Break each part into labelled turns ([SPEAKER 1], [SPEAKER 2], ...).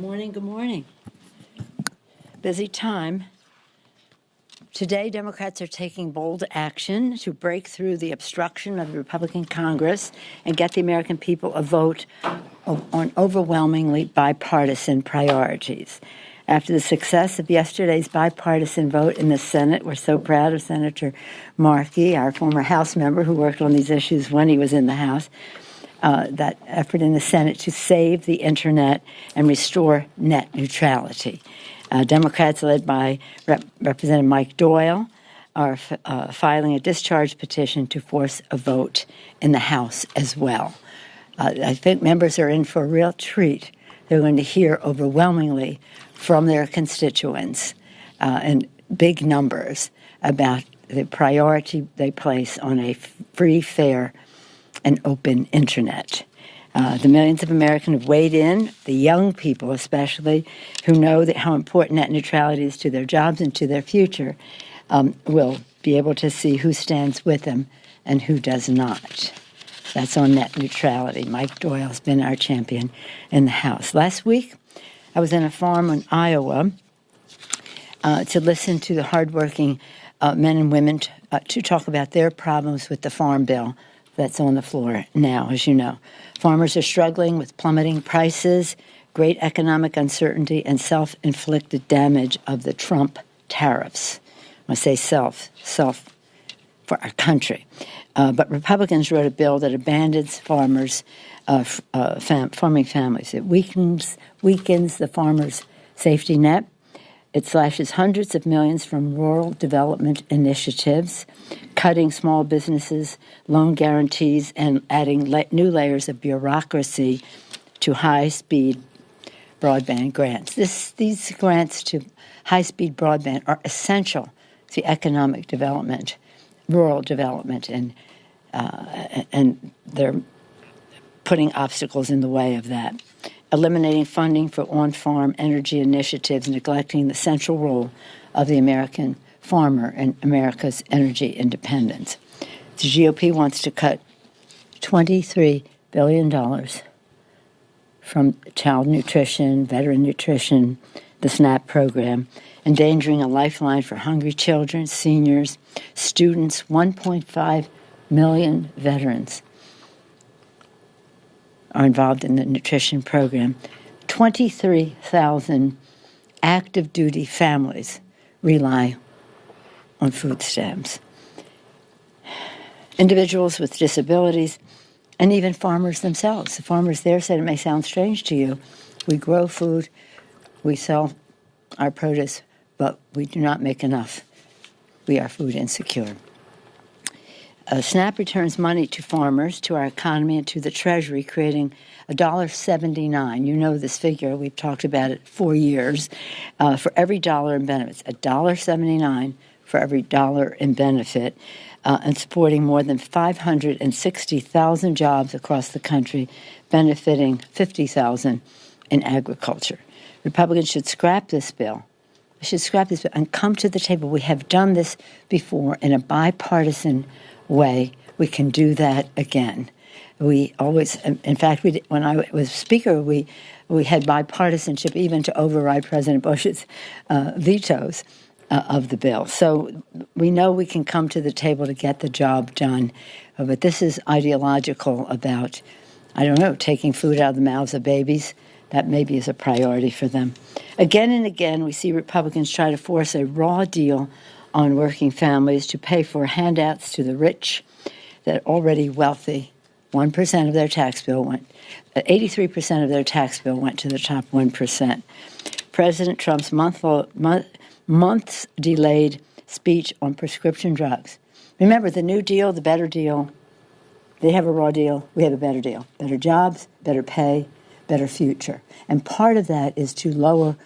[SPEAKER 1] Morning, good morning. Busy time. Today, Democrats are taking bold action to break through the obstruction of the Republican Congress and get the American people a vote on overwhelmingly bipartisan priorities. After the success of yesterday's bipartisan vote in the Senate, we're so proud of Senator Markey, our former House member who worked on these issues when he was in the House. That effort in the Senate to save the Internet and restore net neutrality. Democrats, led by Representative Mike Doyle, are filing a discharge petition to force a vote in the House as well. I think members are in for a real treat. They're going to hear overwhelmingly from their constituents in big numbers about the priority they place on a free, fair, and open Internet. The millions of Americans have weighed in, the young people especially, who know that how important net neutrality is to their jobs and to their future, will be able to see who stands with them and who does not. That's on net neutrality. Mike Doyle has been our champion in the House. Last week, I was in a farm in Iowa to listen to the hardworking men and women to talk about their problems with the farm bill that's on the floor now, as you know. Farmers are struggling with plummeting prices, great economic uncertainty, and self-inflicted damage of the Trump tariffs. I say self for our country. But Republicans wrote a bill that abandons farmers, farming families. It weakens the farmers' safety net. It slashes hundreds of millions from rural development initiatives, cutting small businesses, loan guarantees, and adding new layers of bureaucracy to high-speed broadband grants. These grants to high-speed broadband are essential to economic development, rural development, and they're putting obstacles in the way of that. Eliminating funding for on-farm energy initiatives, neglecting the central role of the American farmer in America's energy independence. The GOP wants to cut $23 billion from child nutrition, veteran nutrition, the SNAP program, endangering a lifeline for hungry children, seniors, students, 1.5 million veterans are involved in the nutrition program. 23,000 active duty families rely on food stamps. Individuals with disabilities and even farmers themselves. The farmers there said, it may sound strange to you, we grow food, we sell our produce, but we do not make enough. We are food insecure. SNAP returns money to farmers, to our economy, and to the Treasury, creating $1.79. You know this figure. We've talked about it for years. For every dollar in benefits, $1.79 for every dollar in benefit, and supporting more than 560,000 jobs across the country, benefiting 50,000 in agriculture. Republicans should scrap this bill. And come to the table. We have done this before in a bipartisan way. We can do that again. We always, in fact, when I was Speaker, we had bipartisanship even to override President Bush's vetoes of the bill. So we know we can come to the table to get the job done. But this is ideological about, taking food out of the mouths of babies. That maybe is a priority for them. Again and again, we see Republicans try to force a raw deal on working families to pay for handouts to the rich that are already wealthy. 1% of their tax bill 83% of their tax bill went to the top 1%. President Trump's months delayed speech on prescription drugs. Remember, the New Deal, the better deal, they have a raw deal, we have a better deal. Better jobs, better pay, better future. And part of that is to lower,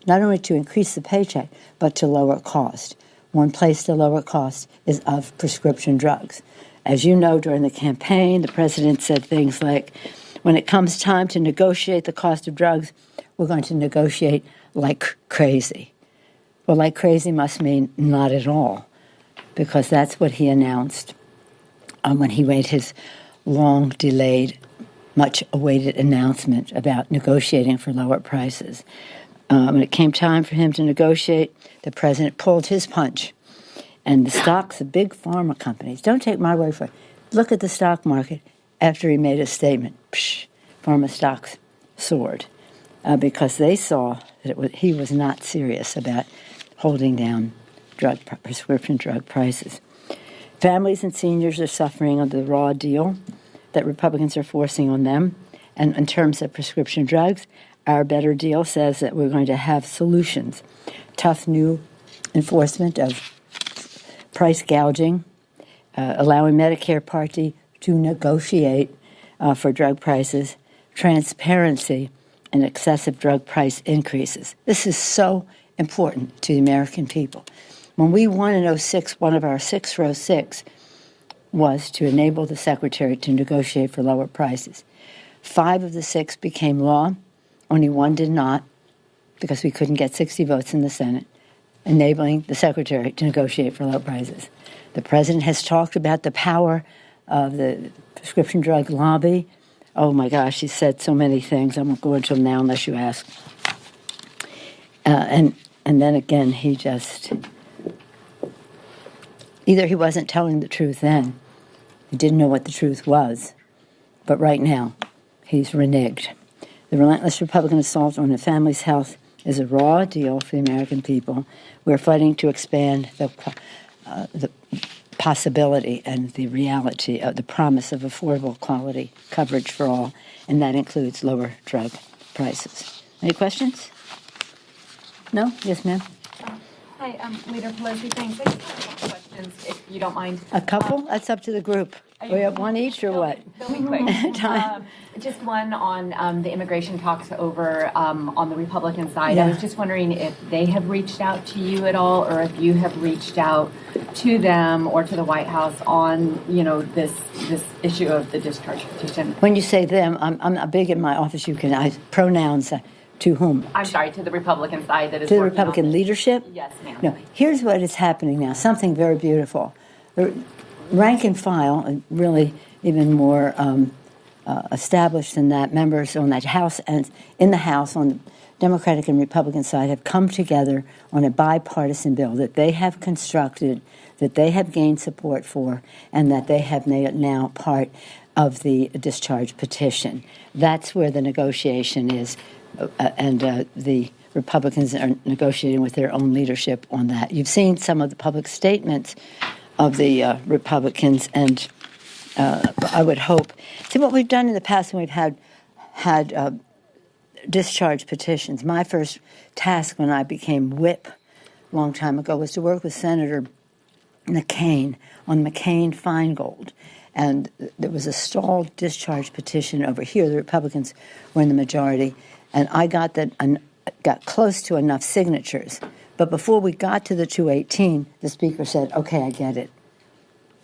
[SPEAKER 1] not only to increase the paycheck, but to lower cost. One place to lower cost is of prescription drugs. As you know, during the campaign, the president said things like, when it comes time to negotiate the cost of drugs, we're going to negotiate like crazy. Well, like crazy must mean not at all, because that's what he announced when he made his long-delayed much-awaited announcement about negotiating for lower prices. When it came time for him to negotiate, the president pulled his punch. And the stocks of big pharma companies, don't take my word for it, look at the stock market after he made a statement. Psh, pharma stocks soared because they saw that he was not serious about holding down prescription drug prices. Families and seniors are suffering under the raw deal that Republicans are forcing on them. And in terms of prescription drugs, our better deal says that we're going to have solutions. Tough new enforcement of price gouging, allowing Medicare Part D to negotiate for drug prices, transparency, and excessive drug price increases. This is so important to the American people. When we won in 2006, one of our 606 was to enable the Secretary to negotiate for lower prices. 5 of the 6 became law. Only 1 did not, because we couldn't get 60 votes in the Senate, enabling the Secretary to negotiate for low prices. The President has talked about the power of the prescription drug lobby. Oh, my gosh, he said so many things. I won't go into them now unless you ask. And then again, he just... Either he wasn't telling the truth then, he didn't know what the truth was, but right now, he's reneged. The relentless Republican assault on the family's health is a raw deal for the American people. We're fighting to expand the possibility and the reality of the promise of affordable quality coverage for all, and that includes lower drug prices. Any questions? No? Yes, ma'am.
[SPEAKER 2] Hi, Leader Pelosi. Thanks. I just have a couple questions, if you don't mind.
[SPEAKER 1] A couple? That's up to the group. We have one each or what?
[SPEAKER 2] They'll be quick. Just one on the immigration talks over on the Republican side.
[SPEAKER 1] Yeah.
[SPEAKER 2] I was just wondering if they have reached out to you at all, or if you have reached out to them or to the White House on, this issue of the discharge petition.
[SPEAKER 1] When you say them, I'm big in my office. You can pronouns to whom?
[SPEAKER 2] I'm sorry, to the Republican side that is
[SPEAKER 1] to the
[SPEAKER 2] working
[SPEAKER 1] Republican
[SPEAKER 2] on this.
[SPEAKER 1] leadership?
[SPEAKER 2] Yes, ma'am.
[SPEAKER 1] No. Here's what is happening now. Something very beautiful. The rank and file, and really even more established than that, members on that House and in the House on the Democratic and Republican side have come together on a bipartisan bill that they have constructed, that they have gained support for, and that they have made now part of the discharge petition. That's where the negotiation is, and the Republicans are negotiating with their own leadership on that. You've seen some of the public statements of the Republicans, and I would hope. See, what we've done in the past when we've had discharge petitions. My first task when I became whip a long time ago was to work with Senator McCain on McCain-Feingold. And there was a stalled discharge petition over here. The Republicans were in the majority. And I got close to enough signatures. But before we got to the 218, the Speaker said, okay, I get it.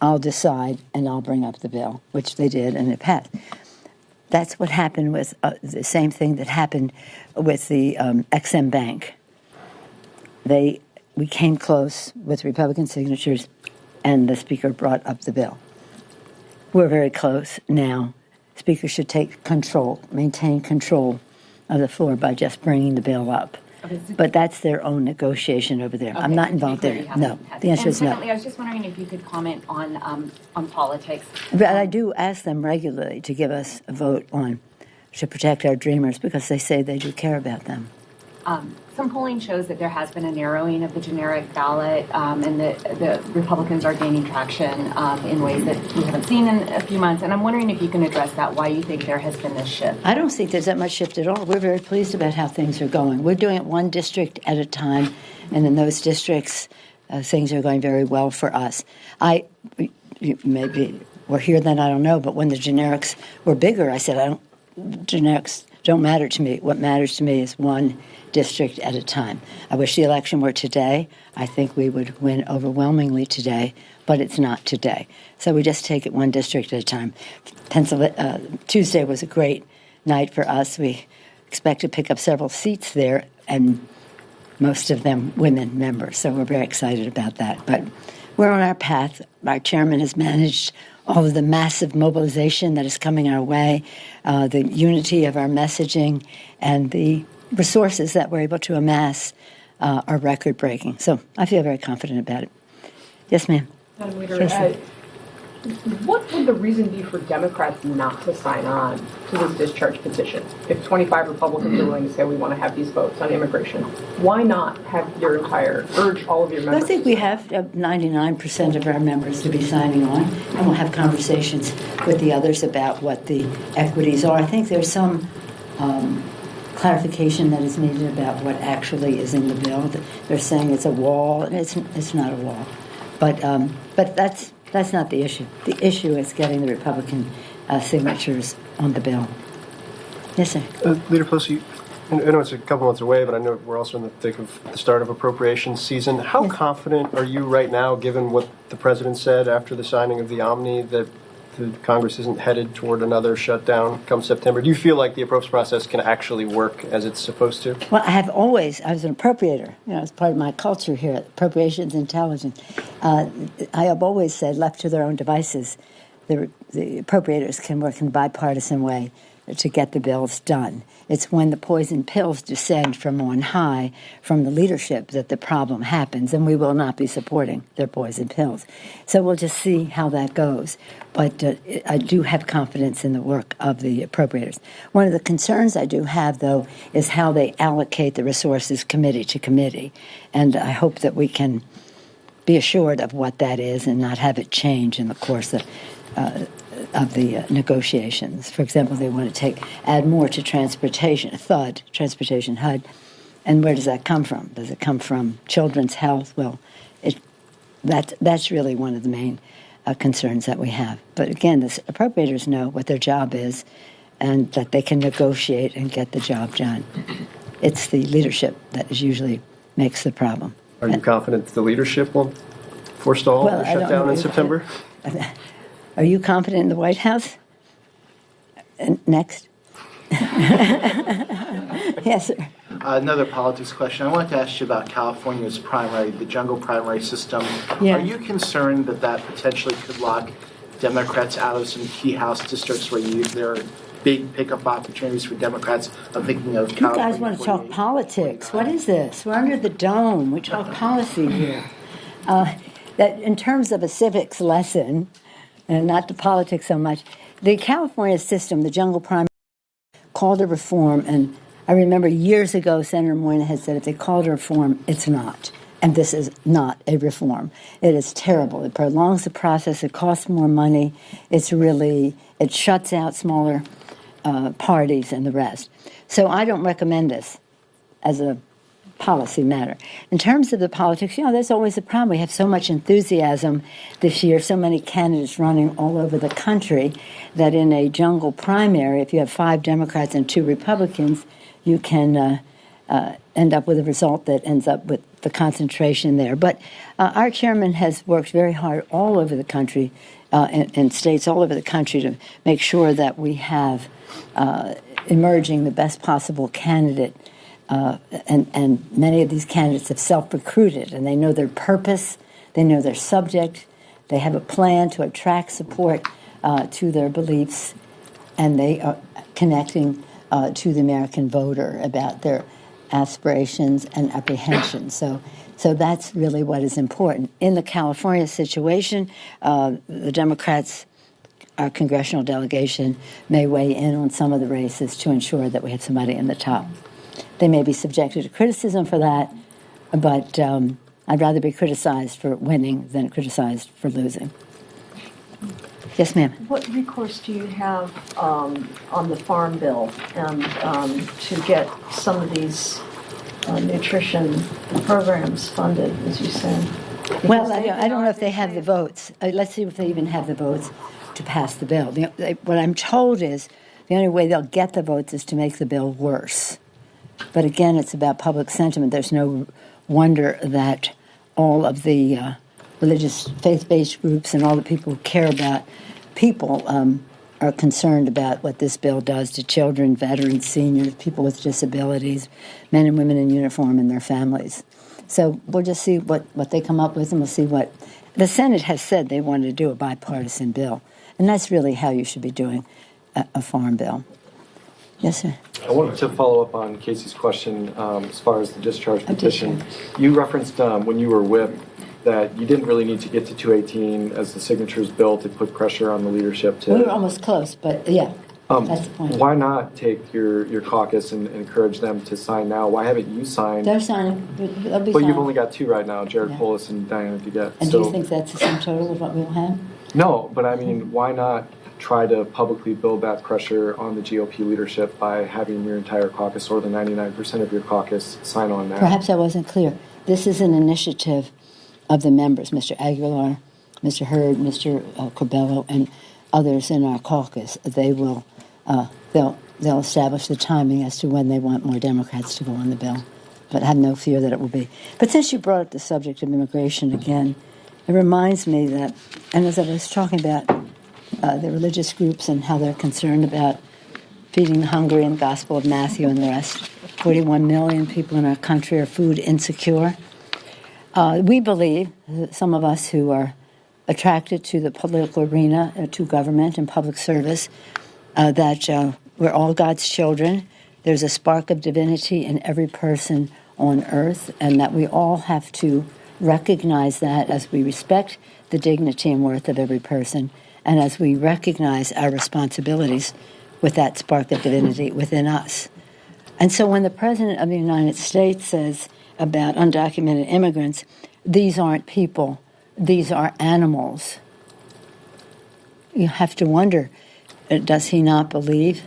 [SPEAKER 1] I'll decide, and I'll bring up the bill, which they did, and it passed. That's what happened with the same thing that happened with the XM Bank. We came close with Republican signatures, and the Speaker brought up the bill. We're very close now. Speaker should take control, maintain control of the floor by just bringing the bill up. Okay, so but that's their own negotiation over there. Okay, I'm not involved there. No, the answer is no.
[SPEAKER 2] I was just wondering if you could comment on politics.
[SPEAKER 1] But I do ask them regularly to give us a vote on to protect our dreamers because they say they do care about them.
[SPEAKER 2] Some polling shows that there has been a narrowing of the generic ballot, and the Republicans are gaining traction in ways that we haven't seen in a few months. And I'm wondering if you can address that, why you think there has been this shift.
[SPEAKER 1] I don't think there's that much shift at all. We're very pleased about how things are going. We're doing it one district at a time, and in those districts, things are going very well for us. Maybe we're here then, I don't know, but when the generics were bigger, I said, generics don't matter to me. What matters to me is one district at a time. I wish the election were today. I think we would win overwhelmingly today, but it's not today. So we just take it one district at a time. Tuesday was a great night for us. We expect to pick up several seats there, and most of them women members. So we're very excited about that. But we're on our path. Our chairman has managed all of the massive mobilization that is coming our way, the unity of our messaging, and the resources that we're able to amass are record-breaking. So I feel very confident about it. Yes, ma'am.
[SPEAKER 3] Madam Leader, what would the reason be for Democrats not to sign on to this discharge petition? If 25 Republicans are willing to say we want to have these votes on immigration, why not have urge all of your members?
[SPEAKER 1] I think we have 99% of our members to be signing on, and we'll have conversations with the others about what the equities are. I think there's some clarification that is needed about what actually is in the bill. They're saying it's a wall, and it's not a wall. But that's not the issue. The issue is getting the Republican signatures on the bill. Yes, sir.
[SPEAKER 4] Leader Pelosi, I know it's a couple months away, but I know we're also in the thick of the start of appropriations season. How confident are you right now, given what the president said after the signing of the Omni, that the Congress isn't headed toward another shutdown come September? Do you feel like the appropriations process can actually work as it's supposed to?
[SPEAKER 1] Well, I was an appropriator. It's part of my culture here at Appropriations Intelligence. I have always said, left to their own devices, the appropriators can work in a bipartisan way to get the bills done. It's when the poison pills descend from on high, from the leadership, that the problem happens, and we will not be supporting their poison pills. So we'll just see how that goes. But I do have confidence in the work of the appropriators. One of the concerns I do have, though, is how they allocate the resources committee to committee. And I hope that we can be assured of what that is and not have it change in the course of the negotiations. For example, they want to add more to transportation HUD. And where does that come from? Does it come from children's health? Well, that's really one of the main concerns that we have. But again, the appropriators know what their job is and that they can negotiate and get the job done. It's the leadership that usually makes the problem.
[SPEAKER 4] Are you confident the leadership will forestall the shutdown in September?
[SPEAKER 1] Are you confident in the White House? Next. Yes, sir.
[SPEAKER 5] Another politics question. I wanted to ask you about California's primary, the jungle primary system.
[SPEAKER 1] Yeah.
[SPEAKER 5] Are you concerned that potentially could lock Democrats out of some key House districts where there are big pickup opportunities for Democrats? I'm thinking of California.
[SPEAKER 1] You guys want to talk politics. What is this? We're under the dome. We talk policy here. That in terms of a civics lesson, and not the politics so much, the California system, the jungle primary, called a reform, and I remember years ago Senator Moynihan had said if they called it a reform, it's not. And this is not a reform. It is terrible. It prolongs the process. It costs more money. It shuts out smaller parties and the rest. So I don't recommend this as a policy matter. In terms of the politics, there's always a problem. We have so much enthusiasm this year, so many candidates running all over the country, that in a jungle primary, if you have 5 Democrats and 2 Republicans, you can end up with a result that ends up with the concentration there. But our chairman has worked very hard all over the country, in states all over the country, to make sure that we have emerging the best possible candidate. And many of these candidates have self-recruited, and they know their purpose, they know their subject, they have a plan to attract support to their beliefs, and they are connecting to the American voter about their aspirations and apprehensions. So that's really what is important. In the California situation, the Democrats, our congressional delegation, may weigh in on some of the races to ensure that we have somebody in the top. They may be subjected to criticism for that, but I'd rather be criticized for winning than criticized for losing. Yes, ma'am.
[SPEAKER 6] What recourse do you have on the farm bill and to get some of these nutrition programs funded, as you said?
[SPEAKER 1] Well, I don't know if they have the votes. Let's see if they even have the votes to pass the bill. What I'm told is the only way they'll get the votes is to make the bill worse. But again, it's about public sentiment. There's no wonder that all of the religious, faith-based groups and all the people who care about people are concerned about what this bill does to children, veterans, seniors, people with disabilities, men and women in uniform and their families. So we'll just see what they come up with, and we'll see what the Senate has said. They wanted to do a bipartisan bill. And that's really how you should be doing a farm bill. Yes, sir.
[SPEAKER 7] I wanted to follow up on Casey's question as far as the discharge petition. You referenced when you were whip that you didn't really need to get to 218 as the signatures built. It put pressure on the leadership to.
[SPEAKER 1] We were almost close, but yeah, that's the point.
[SPEAKER 7] Why not take your caucus and encourage them to sign now? Why haven't you signed?
[SPEAKER 1] They're signing. They'll be
[SPEAKER 7] But
[SPEAKER 1] signing.
[SPEAKER 7] you've only got 2 right now, Jared
[SPEAKER 1] Yeah.
[SPEAKER 7] Polis and Diana DeGette.
[SPEAKER 1] And do you think that's the sum total of what we'll have?
[SPEAKER 7] No, but I mean, why not try to publicly build that pressure on the GOP leadership by having your entire caucus or the 99% of your caucus sign on now?
[SPEAKER 1] Perhaps I wasn't clear. This is an initiative of the members, Mr. Aguilar, Mr. Hurd, Mr. Corbello, and others in our caucus. They will, they'll establish the timing as to when they want more Democrats to go on the bill. But I have no fear that it will be. But since you brought up the subject of immigration again, it reminds me that, and as I was talking about the religious groups and how they're concerned about feeding the hungry and the Gospel of Matthew and the rest, 41 million people in our country are food insecure. We believe, some of us who are attracted to the political arena, to government and public service, that we're all God's children. There's a spark of divinity in every person on earth, and that we all have to recognize that as we respect the dignity and worth of every person, and as we recognize our responsibilities with that spark of divinity within us. And so when the President of the United States says about undocumented immigrants, these aren't people, these are animals, you have to wonder, does he not believe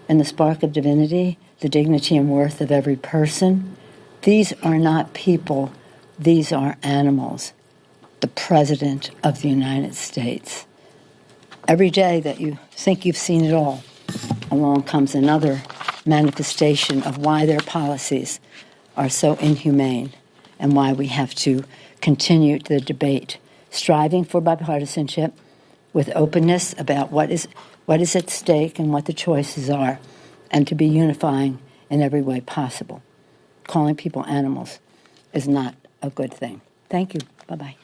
[SPEAKER 1] in the spark of divinity, the dignity and worth of every person? These are not people, these are animals. The President of the United States. Every day that you think you've seen it all, along comes another manifestation of why their policies are so inhumane and why we have to continue the debate, striving for bipartisanship with openness about what is at stake and what the choices are, and to be unifying in every way possible. Calling people animals is not a good thing. Thank you. Bye-bye.